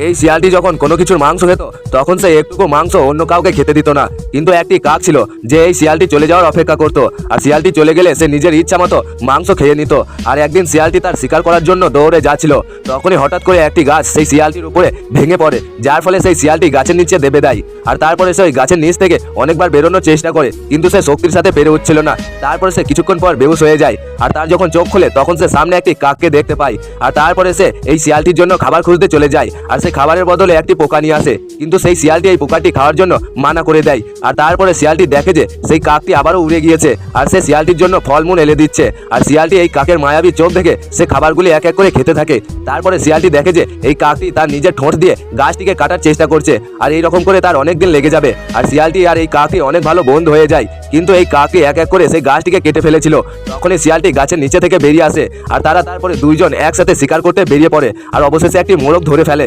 এই শিয়ালটি যখন কোনো কিছুর মাংস খেত তখন সে একটুকু মাংস অন্য কাউকে খেতে দিত না, কিন্তু একটি কাক ছিল যে এই শিয়ালটি চলে যাওয়ার অপেক্ষা করত, আর শিয়ালটি চলে গেলে সে নিজের ইচ্ছা মতো মাংস খেয়ে নিত। আর একদিন শিয়ালটি তার শিকার করার জন্য দৌড়ে যাচ্ছিল, তখনই হঠাৎ করে একটি গাছ সেই শিয়ালটির উপরে ভেঙে পড়ে, যার ফলে সেই শিয়ালটি গাছের নিচে দেবে দেয়। আর তারপরে সে ওই গাছের নিচ থেকে অনেকবার বেরোনোর চেষ্টা করে, কিন্তু সে শক্তির সাথে পেরে উঠছিল না। তারপরে সে কিছুক্ষণ পর বেহুশ হয়ে যায়, আর তার যখন চোখ খোলে তখন সে সামনে একটি কাককে দেখতে পায়। আর তারপরে সে এই শিয়ালটির জন্য খাবার খুঁজতে চলে যায়, আর সে খাবারের বদলে একটি পোকা নিয়ে আসে, কিন্তু সেই শিয়ালটি এই পোকাটি খাওয়ার জন্য মানা করে দেয়। আর তারপরে শিয়ালটি দেখে যে সেই কাকটি আবারও উড়ে গিয়েছে, আর সে শিয়ালটির জন্য ফলমূল এনে দিচ্ছে। আর শিয়ালটি এই কাকের মায়াবী চোখ দেখে সে খাবারগুলি এক এক করে খেতে থাকে। তারপরে শিয়ালটি দেখে যে এই কাকটি তার নিজের ঠোঁট দিয়ে গাছটিকে কাটার চেষ্টা করছে, আর এই রকম করে তার অনেক দিন লেগে যাবে। আর শিয়ালটি আর এই কাকটি অনেক ভালো বন্ধু হয়ে যায়, কিন্তু এই কাকটি এক এক করে সেই গাছটিকে কেটে ফেলেছিল। তখনই শিয়ালটি গাছের নিচে থেকে বেরিয়ে আসে, আর তারা তারপরে দুইজন একসাথে শিকার করতে বেরিয়ে পড়ে, আর অবশেষে একটি মোরগ ধরে ফেলে।